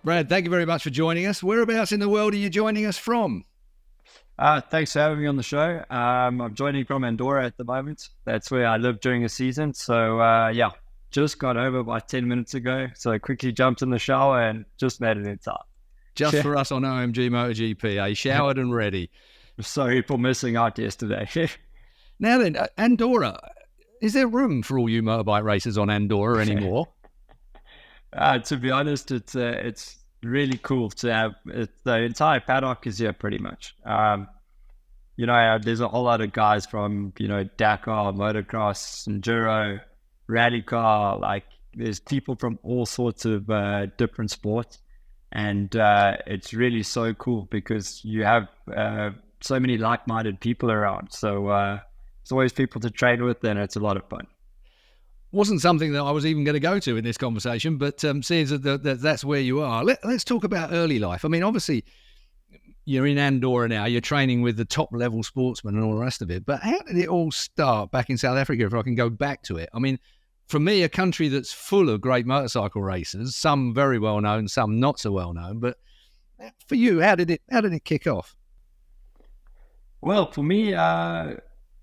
Brad, thank you very much for joining us. Whereabouts in the world are you joining us from? Thanks for having me on the show. I'm joining from Andorra at the moment. That's where I live during the season. So, just got over about 10 minutes ago. So I quickly jumped in the shower and just made it in time. Just for us on OMG MotoGP, showered and ready. Sorry for missing out yesterday. Now then, Andorra, is there room for all you motorbike racers on Andorra anymore? To be honest, it's really cool to have the entire paddock is here pretty much. There's a whole lot of guys from, Dakar, motocross, enduro, rally car, like there's people from all sorts of different sports. And it's really so cool because you have so many like-minded people around. So it's always people to train with, and it's a lot of fun. Wasn't something that I was even going to go to in this conversation, but seeing that that's where you are, let's talk about early life. I mean, obviously, you're in Andorra now, you're training with the top-level sportsmen and all the rest of it, but how did it all start back in South Africa, if I can go back to it? I mean, for me, a country that's full of great motorcycle racers, some very well-known, some not so well-known, but for you, how did it kick off? Well, for me,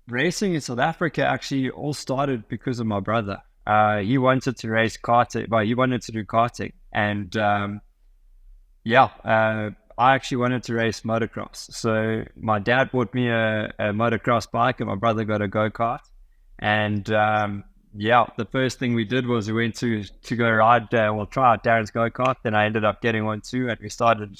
racing in South Africa actually all started because of my brother. He wanted to race karting, but he wanted to do karting. And I actually wanted to race motocross. So my dad bought me a motocross bike and my brother got a go-kart. And the first thing we did was we went to go ride, try out Darren's go-kart. Then I ended up getting one too. And we started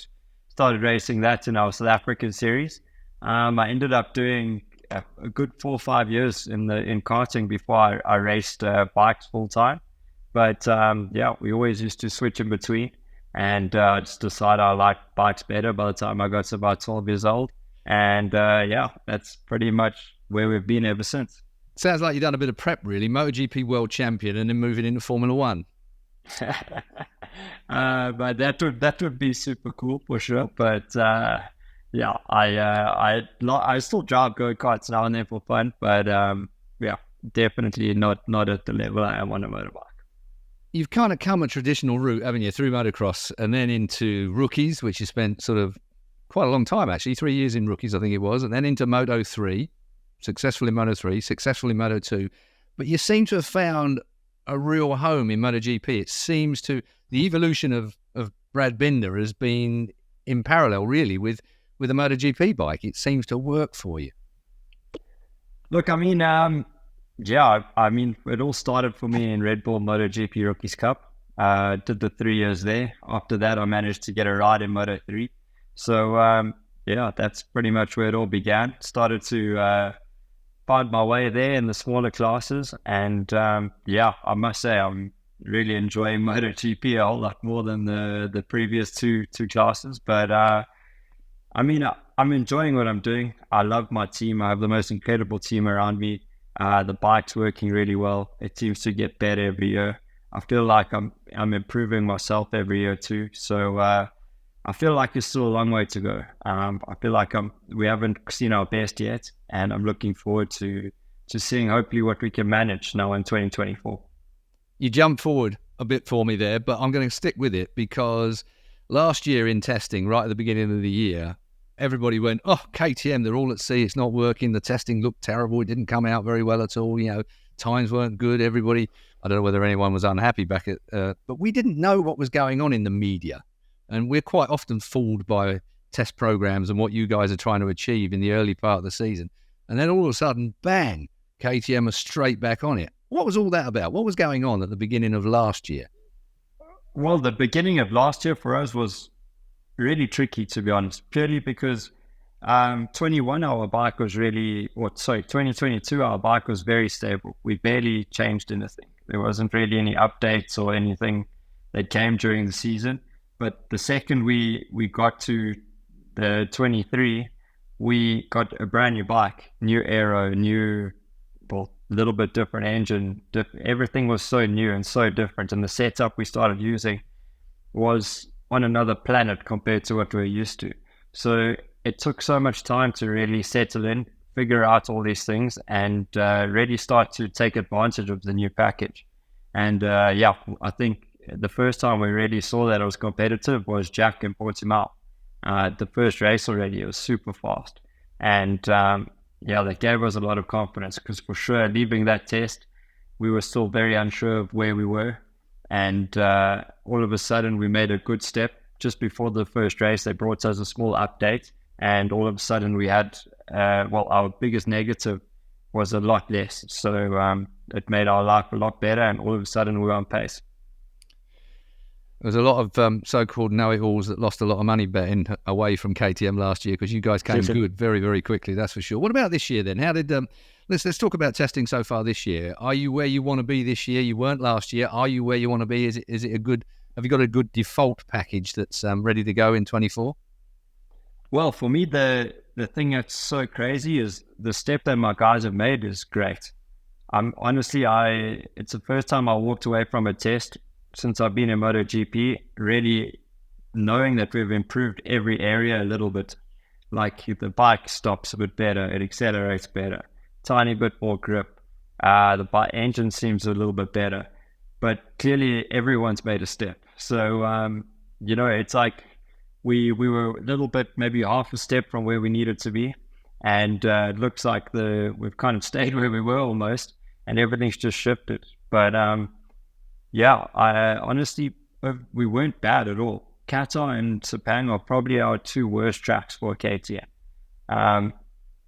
racing that in our South African series. I ended up doing a good 4 or 5 years in karting before I raced bikes full time. But we always used to switch in between, and just decided I liked bikes better by the time I got to about 12 years old. And that's pretty much where we've been ever since. Sounds like you've done a bit of prep, really. MotoGP world champion and then moving into Formula One. But that would be super cool for sure. But I still drive go-karts now and then for fun, but definitely not at the level I am on a motorbike. You've kind of come a traditional route, haven't you, through motocross and then into rookies, which you spent sort of quite a long time, actually, 3 years in rookies, I think it was, and then into Moto 3, successful in Moto 3, successful in Moto 2. But you seem to have found a real home in MotoGP. It seems to, the evolution of Brad Binder has been in parallel, really, with a MotoGP bike. It seems to work for you. Look, I mean, it all started for me in Red Bull MotoGP Rookies Cup. Did the 3 years there. After that, I managed to get a ride in Moto 3. So, that's pretty much where it all began. Started to find my way there in the smaller classes. And, I must say, I'm really enjoying MotoGP a whole lot more than the previous two classes. But, I'm enjoying what I'm doing. I love my team. I have the most incredible team around me. The bike's working really well. It seems to get better every year. I feel like I'm improving myself every year too. So I feel like there's still a long way to go. I feel like we haven't seen our best yet, and I'm looking forward to seeing hopefully what we can manage now in 2024. You jumped forward a bit for me there, but I'm going to stick with it because last year in testing, right at the beginning of the year, everybody went, oh, KTM, they're all at sea, it's not working, the testing looked terrible, it didn't come out very well at all, times weren't good, everybody, I don't know whether anyone was unhappy back at, but we didn't know what was going on in the media. And we're quite often fooled by test programs and what you guys are trying to achieve in the early part of the season. And then all of a sudden, bang, KTM are straight back on it. What was all that about? What was going on at the beginning of last year? Well, the beginning of last year for us was really tricky, to be honest, purely because 2022 our bike was very stable. We barely changed anything. There wasn't really any updates or anything that came during the season. But the second we got to the 23, we got a brand new bike, new aero, little bit different engine. Everything was so new and so different. And the setup we started using was on another planet compared to what we're used to. So it took so much time to really settle in, figure out all these things, and really start to take advantage of the new package. And I think the first time we really saw that it was competitive was Jack in Portimao. The first race already, it was super fast. And that gave us a lot of confidence, because for sure, leaving that test, we were still very unsure of where we were. And all of a sudden, we made a good step. Just before the first race, they brought us a small update. And all of a sudden, we had, our biggest negative was a lot less. So it made our life a lot better. And all of a sudden, we were on pace. There's a lot of so-called know-it-alls that lost a lot of money betting away from KTM last year, because you guys came good very, very quickly, that's for sure. What about this year then? How did let's talk about testing so far this year. Are you where you want to be this year? You weren't last year. Are you where you want to be? Is it a good? Have you got a good default package that's ready to go in 24? Well, for me, the thing that's so crazy is the step that my guys have made is great. Honestly, it's the first time I walked away from a test since I've been in MotoGP, really knowing that we've improved every area a little bit. Like the bike stops a bit better, it accelerates better, tiny bit more grip. The bike engine seems a little bit better, but clearly everyone's made a step. So, it's like we were a little bit, maybe half a step from where we needed to be. And it looks like we've kind of stayed where we were almost, and everything's just shifted. But honestly, we weren't bad at all. Qatar and Sepang are probably our two worst tracks for KTM.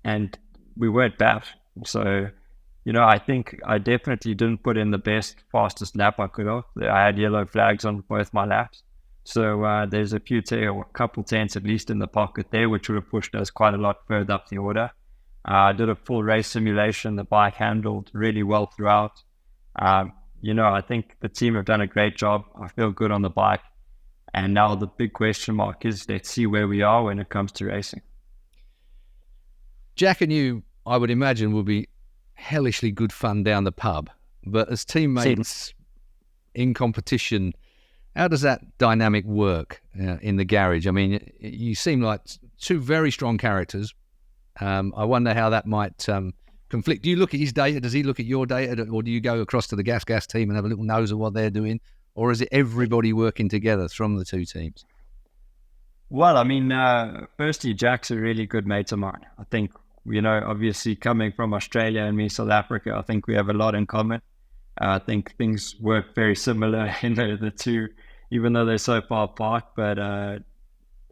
And we weren't bad. So, I think I definitely didn't put in the best, fastest lap I could have. I had yellow flags on both my laps. So there's a couple tenths at least in the pocket there, which would have pushed us quite a lot further up the order. I did a full race simulation. The bike handled really well throughout. I think the team have done a great job. I feel good on the bike. And now the big question mark is, let's see where we are when it comes to racing. Jack and you, I would imagine, will be hellishly good fun down the pub. But as teammates in competition, how does that dynamic work in the garage? I mean, you seem like two very strong characters. I wonder how that might conflict. Do you look at his data? Does he look at your data? Or do you go across to the gas team and have a little nose of what they're doing? Or is it everybody working together from the two teams? Well, I mean, firstly, Jack's a really good mate of mine. I think, obviously coming from Australia and me, South Africa, I think we have a lot in common. I think things work very similar in the two, even though they're so far apart. But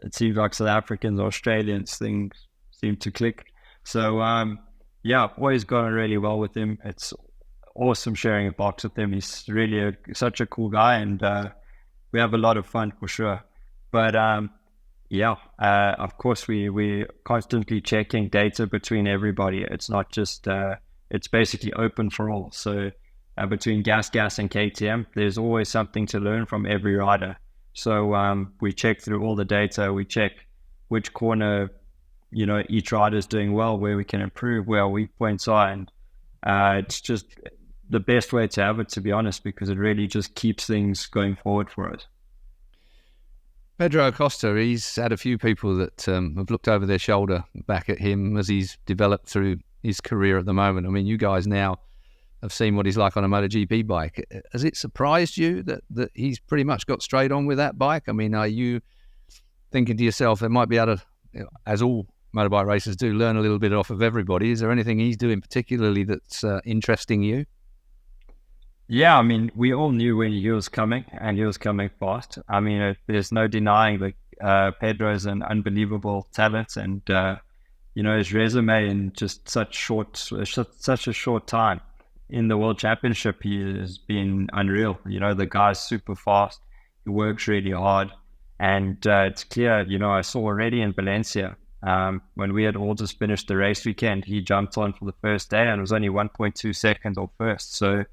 it seems like South Africans or Australians, things seem to click. So, I've always gone really well with him. It's awesome sharing a box with him. He's really such a cool guy, and we have a lot of fun for sure. But of course, we're constantly checking data between everybody. It's not just, it's basically open for all. So between gas and KTM, there's always something to learn from every rider. So we check through all the data. We check which corner, each rider is doing well, where we can improve, where our weak points are. And it's just the best way to have it, to be honest, because it really just keeps things going forward for us. Pedro Acosta, he's had a few people that have looked over their shoulder back at him as he's developed through his career at the moment. I mean, you guys now have seen what he's like on a MotoGP bike. Has it surprised you that he's pretty much got straight on with that bike? I mean, are you thinking to yourself, they might be able to, as all motorbike racers do, learn a little bit off of everybody? Is there anything he's doing particularly that's interesting you? Yeah, I mean, we all knew when he was coming, and he was coming fast. I mean, there's no denying that Pedro is an unbelievable talent, and his resume in just such a short time in the World Championship, he has been unreal. The guy's super fast. He works really hard, and it's clear. I saw already in Valencia when we had all just finished the race weekend, he jumped on for the first day and was only 1.2 seconds off first. So.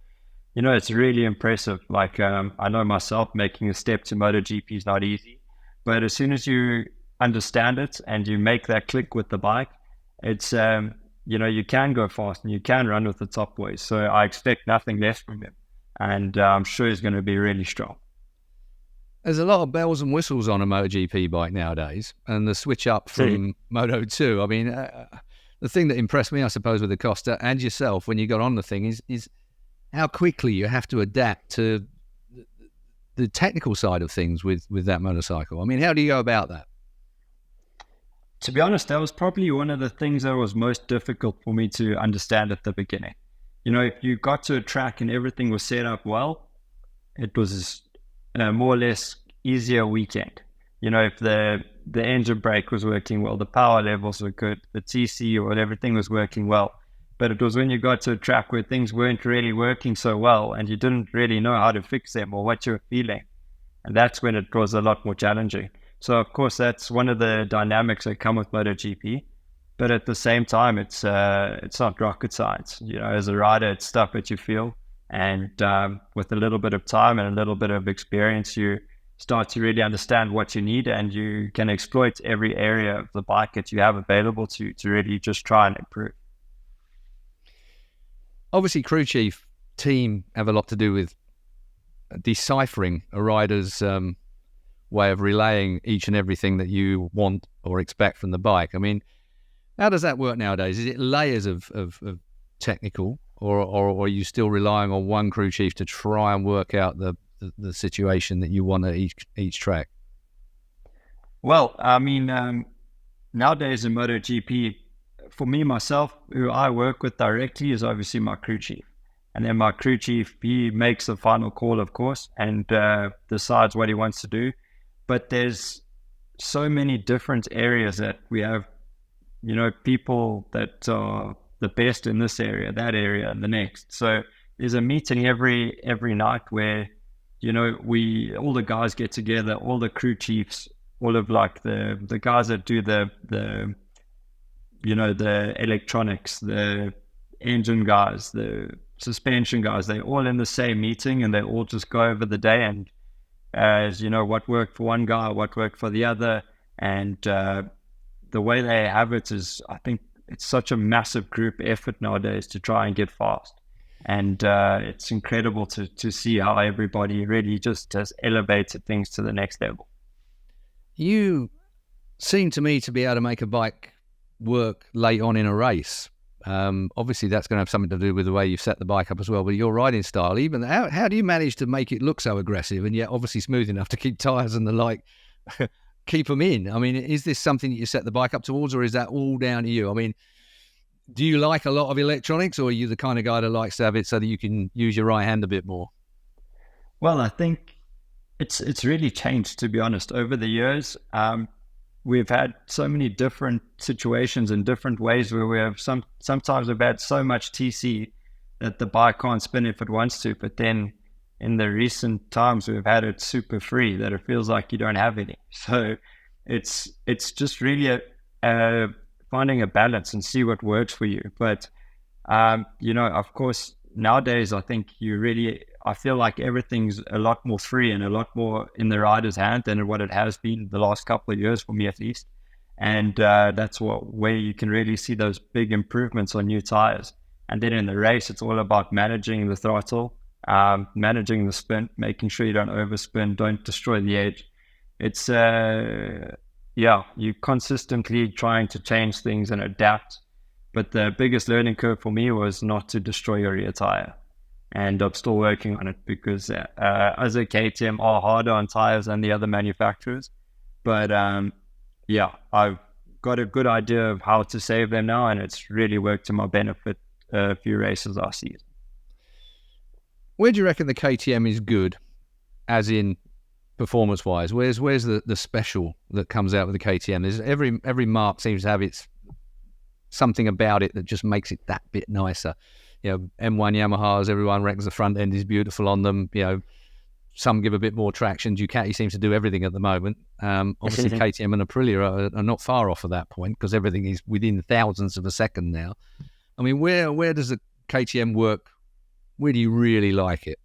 It's really impressive. Like, I know myself, making a step to MotoGP is not easy, but as soon as you understand it and you make that click with the bike, it's, you can go fast and you can run with the top boys. So I expect nothing less from him, and I'm sure he's going to be really strong. There's a lot of bells and whistles on a MotoGP bike nowadays, and the switch up from Moto 2. I mean, the thing that impressed me, I suppose, with Acosta and yourself when you got on the thing is how quickly you have to adapt to the technical side of things with that motorcycle? I mean, how do you go about that? To be honest, that was probably one of the things that was most difficult for me to understand at the beginning. If you got to a track and everything was set up well, it was more or less easier weekend. If the engine brake was working well, the power levels were good, the TC or everything was working well. But it was when you got to a track where things weren't really working so well and you didn't really know how to fix them or what you were feeling. And that's when it was a lot more challenging. So, of course, that's one of the dynamics that come with MotoGP. But at the same time, it's not rocket science. As a rider, it's stuff that you feel. And with a little bit of time and a little bit of experience, you start to really understand what you need, and you can exploit every area of the bike that you have available to really just try and improve. Obviously, crew chief, team have a lot to do with deciphering a rider's way of relaying each and everything that you want or expect from the bike. I mean, how does that work nowadays? Is it layers of technical, or are you still relying on one crew chief to try and work out the situation that you want at each track? Well, I mean, nowadays in MotoGP, for me, myself, who I work with directly is obviously my crew chief. And then my crew chief, he makes the final call, of course, and decides what he wants to do. But there's so many different areas that we have, people that are the best in this area, that area, and the next. So there's a meeting every night where, all the guys get together, all the crew chiefs, all of like the guys that do the electronics, the engine guys, the suspension guys, they're all in the same meeting, and they all just go over the day and what worked for one guy, what worked for the other. And the way they have it is, I think it's such a massive group effort nowadays to try and get fast. And it's incredible to see how everybody really just has elevated things to the next level. You seem to me to be able to make a bike work late on in a race. Obviously, that's going to have something to do with the way you've set the bike up as well, but your riding style, even how do you manage to make it look so aggressive and yet obviously smooth enough to keep tyres and the like, keep them in? I mean, is this something that you set the bike up towards, or is that all down to you? I mean, do you like a lot of electronics, or are you the kind of guy that likes to have it so that you can use your right hand a bit more? Well, I think it's really changed, to be honest, over the years. We've had so many different situations and different ways where we have sometimes we've had so much TC that the bike can't spin if it wants to, but then in the recent times we've had it super free that it feels like you don't have any. So it's just really finding a balance and see what works for you. But of course, nowadays I think I feel like everything's a lot more free and a lot more in the rider's hand than what it has been the last couple of years, for me at least. And that's where you can really see those big improvements on new tires. And then in the race, it's all about managing the throttle, managing the spin, making sure you don't overspin, don't destroy the edge. It's you're consistently trying to change things and adapt. But the biggest learning curve for me was not to destroy your rear tire. And I'm still working on it because as a KTM are harder on tires than the other manufacturers. But I've got a good idea of how to save them now, and it's really worked to my benefit a few races last season. Where do you reckon the KTM is good, as in performance-wise? Where's the special that comes out with the KTM? There's every marque seems to have its something about it that just makes it that bit nicer. M1 Yamahas, everyone reckons the front end is beautiful on them. Some give a bit more traction. Ducati seems to do everything at the moment. Obviously, KTM and Aprilia are not far off of that point because everything is within thousandths of a second now. I mean, where does the KTM work? Where do you really like it?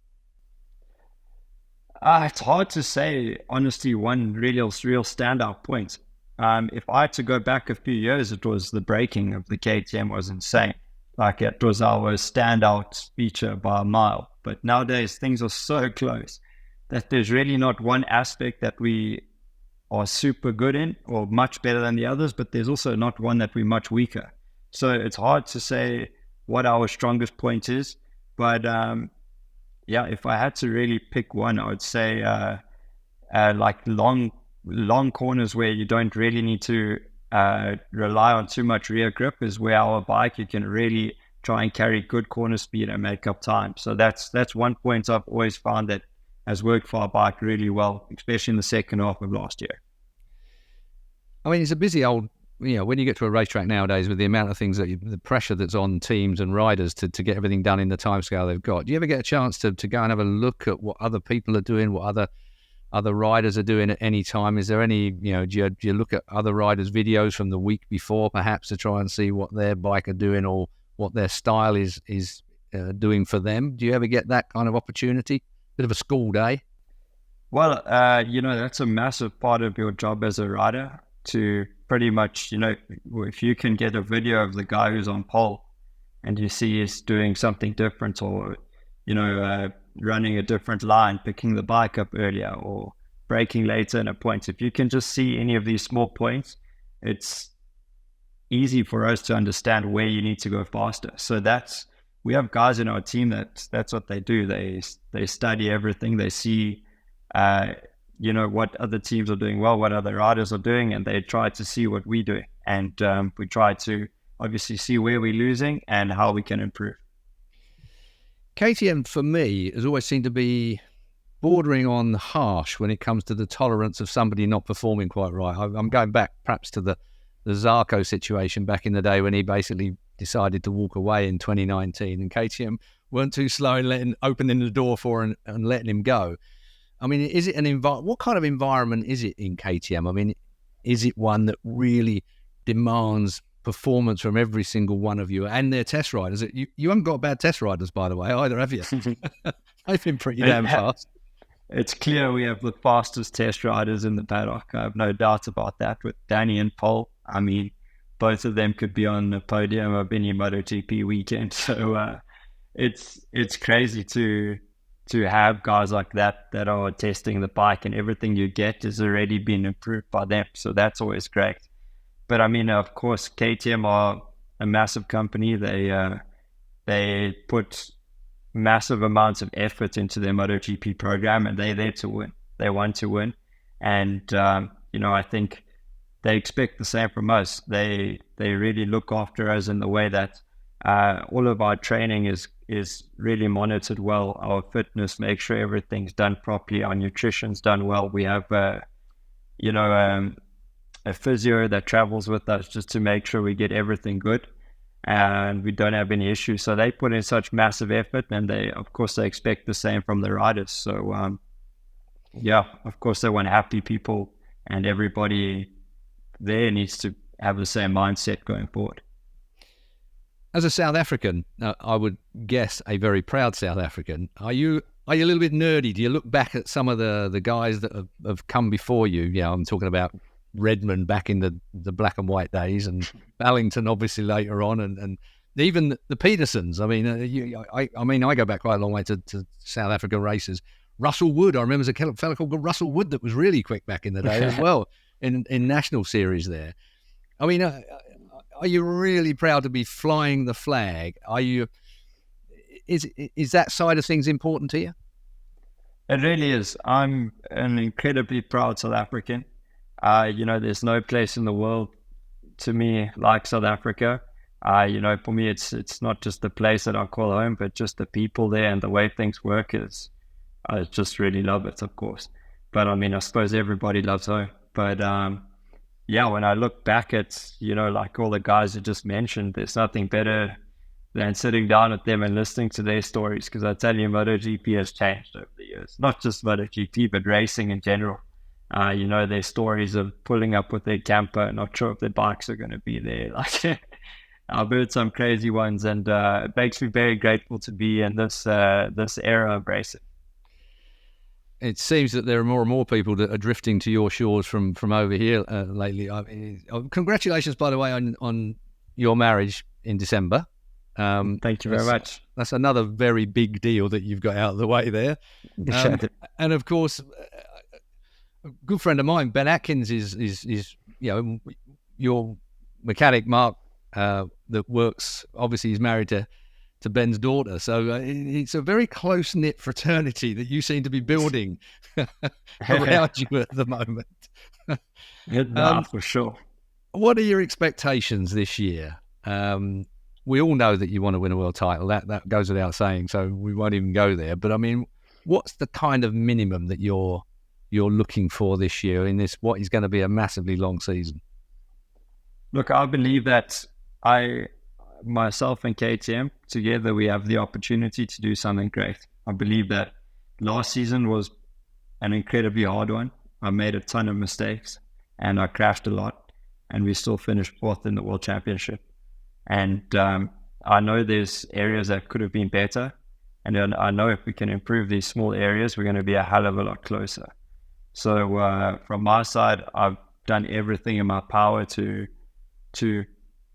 It's hard to say, honestly, one real standout point. If I had to go back a few years, it was the braking of the KTM was insane. Like, it was our standout feature by a mile. But nowadays, things are so close that there's really not one aspect that we are super good in or much better than the others, but there's also not one that we're much weaker. So it's hard to say what our strongest point is. But yeah, if I had to really pick one, I would say like long corners where you don't really need to rely on too much rear grip is where our bike, you can really try and carry good corner speed and make up time. So that's one point I've always found that has worked for our bike really well, especially in the second half of last year. I mean, it's a busy old, when you get to a racetrack nowadays with the amount of things the pressure that's on teams and riders to get everything done in the timescale they've got. Do you ever get a chance to go and have a look at what other people are doing, what other riders are doing at any time? Is there any, do you look at other riders' videos from the week before perhaps to try and see what their bike are doing or what their style is doing for them? Do you ever get that kind of opportunity? Bit of a school day? Well, that's a massive part of your job as a rider to pretty much, if you can get a video of the guy who's on pole and you see he's doing something different or, running a different line, picking the bike up earlier or braking later in a point. If you can just see any of these small points, it's easy for us to understand where you need to go faster. So we have guys in our team that's what they do. They study everything. They see, what other teams are doing well, what other riders are doing, and they try to see what we do. And we try to obviously see where we're losing and how we can improve. KTM, for me, has always seemed to be bordering on harsh when it comes to the tolerance of somebody not performing quite right. I'm going back perhaps to the Zarco situation back in the day when he basically decided to walk away in 2019, and KTM weren't too slow in opening the door for and letting him go. I mean, is it what kind of environment is it in KTM? I mean, is it one that really demands performance from every single one of you and their test riders? You haven't got bad test riders, by the way, either, have you? They've been pretty damn fast. It's clear we have the fastest test riders in the paddock. I have no doubt about that with Danny and Paul. I mean, both of them could be on the podium of any MotoGP weekend. So it's crazy to have guys like that are testing the bike, and everything you get has already been improved by them. So that's always great. But I mean, of course, KTM are a massive company. They put massive amounts of effort into their MotoGP program, and they're there to win. They want to win. And, I think they expect the same from us. They really look after us in the way that all of our training is really monitored well. Our fitness, make sure everything's done properly. Our nutrition's done well. We have, a physio that travels with us just to make sure we get everything good and we don't have any issues. So they put in such massive effort, and they expect the same from the riders. So, of course they want happy people, and everybody there needs to have the same mindset going forward. As a South African, I would guess a very proud South African, are you a little bit nerdy? Do you look back at some of the guys that have come before you? Yeah, I'm talking about Redmond back in the black and white days, and Ballington obviously later on, and even the Petersons. I mean, I go back quite a long way to South African races. Russell Wood, I remember there's a fellow called Russell Wood that was really quick back in the day as well in national series there. I mean, are you really proud to be flying the flag? Is that side of things important to you? It really is. I'm an incredibly proud South African. There's no place in the world to me like South Africa. For me, it's not just the place that I call home, but just the people there and the way things work I just really love it, of course. But I mean, I suppose everybody loves home. But when I look back at, like all the guys you just mentioned, there's nothing better than sitting down with them and listening to their stories. Because I tell you, MotoGP has changed over the years. Not just MotoGP, but racing in general. Their stories of pulling up with their camper, not sure if their bikes are going to be there. Like, I've heard some crazy ones, and it makes me very grateful to be in this era of racing. It seems that there are more and more people that are drifting to your shores from over here lately. Congratulations, by the way, on your marriage in December. Thank you very much. That's another very big deal that you've got out of the way there. And of course, a good friend of mine, Ben Atkins, is your mechanic, Mark, that works. Obviously, he's married to to Ben's daughter. So it's a very close-knit fraternity that you seem to be building around you at the moment. For sure. What are your expectations this year? We all know that you want to win a world title. That goes without saying, so we won't even go there. But I mean, what's the kind of minimum that you're looking for this year in this what is going to be a massively long season? Look, I believe that myself and KTM together, we have the opportunity to do something great. I believe that last season was an incredibly hard one. I made a ton of mistakes and I crashed a lot, and we still finished fourth in the World Championship. And I know there's areas that could have been better, and I know if we can improve these small areas, we're going to be a hell of a lot closer. So from my side, I've done everything in my power to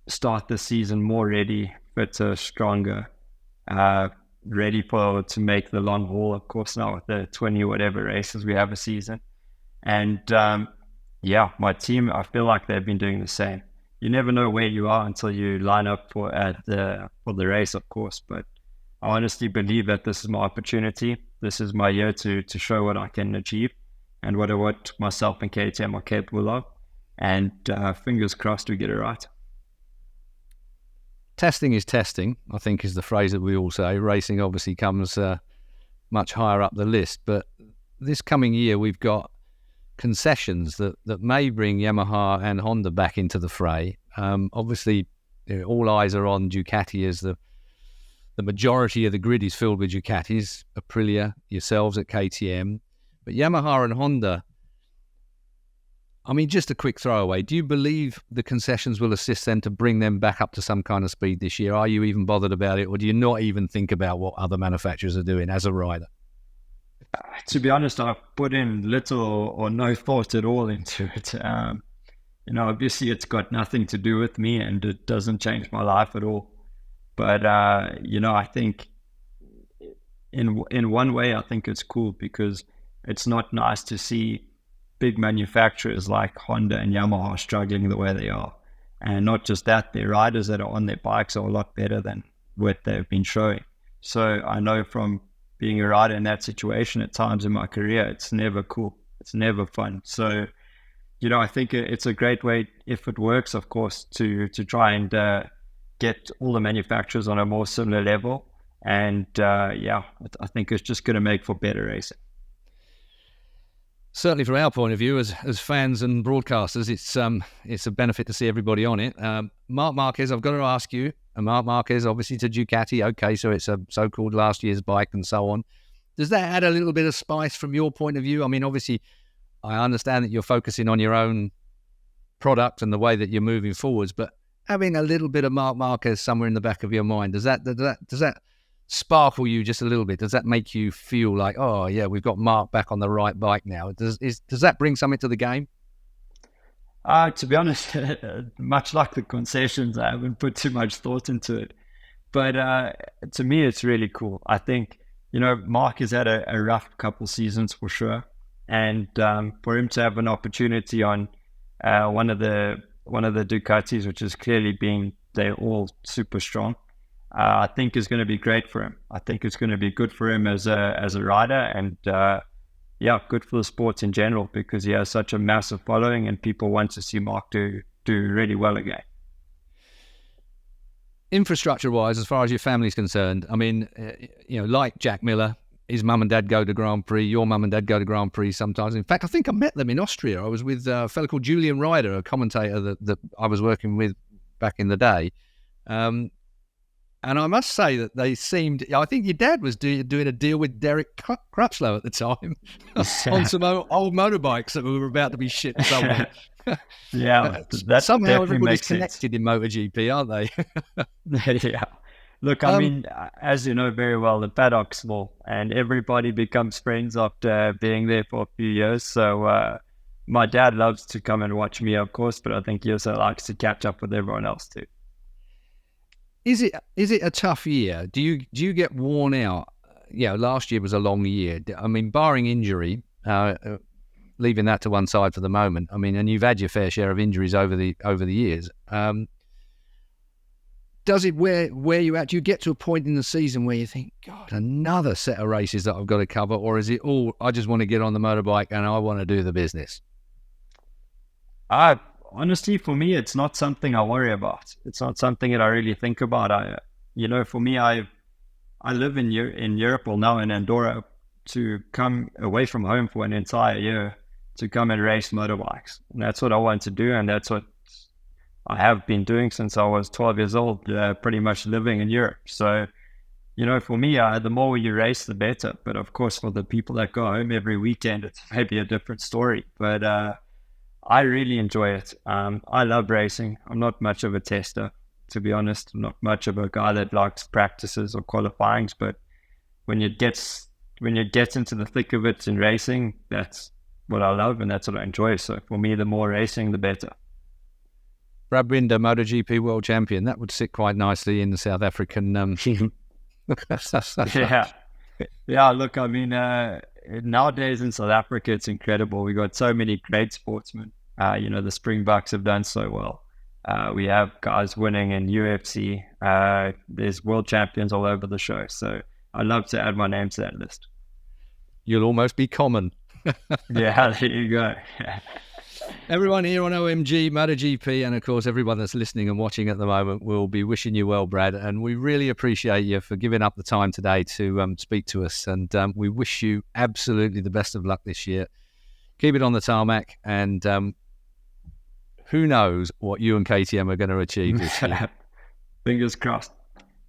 start the season more ready, fitter, stronger, ready to make the long haul, of course, now with the 20 whatever races we have a season. And my team, I feel like they've been doing the same. You never know where you are until you line up for the race, of course, but I honestly believe that this is my opportunity. This is my year to show what I can achieve and what myself and KTM are capable of. And fingers crossed we get it right. Testing is testing, I think, is the phrase that we all say. Racing obviously comes much higher up the list. But this coming year, we've got concessions that may bring Yamaha and Honda back into the fray. Obviously, all eyes are on Ducati as the majority of the grid is filled with Ducatis, Aprilia, yourselves at KTM. But Yamaha and Honda, I mean, just a quick throwaway. Do you believe the concessions will assist them to bring them back up to some kind of speed this year? Are you even bothered about it, or do you not even think about what other manufacturers are doing as a rider? To be honest, I've put in little or no thought at all into it. Obviously it's got nothing to do with me and it doesn't change my life at all. But, I think in one way, I think it's cool because it's not nice to see big manufacturers like Honda and Yamaha struggling the way they are. And not just that, their riders that are on their bikes are a lot better than what they've been showing. So I know from being a rider in that situation at times in my career, it's never cool. It's never fun. So, I think it's a great way, if it works, of course, to try and get all the manufacturers on a more similar level. And I think it's just going to make for better racing. Certainly from our point of view as fans and broadcasters, it's a benefit to see everybody on it. Marc Marquez, I've got to ask you, Marc Marquez obviously to Ducati, okay, so it's a so-called last year's bike and so on. Does that add a little bit of spice from your point of view? I mean, obviously, I understand that you're focusing on your own product and the way that you're moving forwards, but having a little bit of Marc Marquez somewhere in the back of your mind, does that sparkle you just a little bit? Does that make you feel like, oh yeah, we've got Marc back on the right bike now? Does that bring something to the game? To be honest, much like the concessions, I haven't put too much thought into it. But to me, it's really cool. I think, Marc has had a rough couple seasons for sure. And for him to have an opportunity on one of the Ducatis, which is clearly they're all super strong, I think is going to be great for him. I think it's going to be good for him as a rider and good for the sport in general because he has such a massive following and people want to see Marc do really well again. Infrastructure-wise, as far as your family's concerned, I mean, like Jack Miller, his mum and dad go to Grand Prix, your mum and dad go to Grand Prix sometimes. In fact, I think I met them in Austria. I was with a fellow called Julian Ryder, a commentator that I was working with back in the day. And I must say that they seemed, I think your dad was doing a deal with Derek Crutchlow at the time on some old motorbikes that were about to be shipped somewhere. Yeah, that somehow everybody's connected in MotoGP, aren't they? Yeah. Look, I mean, as you know very well, the paddock's small and everybody becomes friends after being there for a few years. So my dad loves to come and watch me, of course, but I think he also likes to catch up with everyone else too. Is it a tough year? Do you get worn out? Last year was a long year. I mean, barring injury, leaving that to one side for the moment. I mean, and you've had your fair share of injuries over the years. does it wear you out? Do you get to a point in the season where you think, God, another set of races that I've got to cover? Or is it all, I just want to get on the motorbike and I want to do the business? Honestly, for me, it's not something I worry about. It's not something that I really think about. For me, I live in Europe, well now in Andorra, to come away from home for an entire year to come and race motorbikes. And that's what I want to do. And that's what I have been doing since I was 12 years old, pretty much living in Europe. So, for me, the more you race, the better. But of course, for the people that go home every weekend, it's maybe a different story. But I really enjoy it. I love racing. I'm not much of a tester, to be honest. I'm not much of a guy that likes practices or qualifyings. But when you get into the thick of it in racing, that's what I love and that's what I enjoy. So for me, the more racing, the better. Brad Binder, MotoGP world champion. That would sit quite nicely in the South African. Yeah. Look, I mean, nowadays in South Africa, it's incredible. We got so many great sportsmen. The Springboks have done so well. We have guys winning in UFC. There's world champions all over the show. So I'd love to add my name to that list. You'll almost be common. Yeah, there you go. Everyone here on OMG, MotoGP, and of course everyone that's listening and watching at the moment will be wishing you well, Brad. And we really appreciate you for giving up the time today to speak to us. And we wish you absolutely the best of luck this year. Keep it on the tarmac, and who knows what you and KTM are going to achieve this year. Fingers crossed.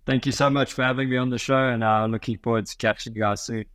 Thank you so much for having me on the show, and looking forward to catching you guys soon.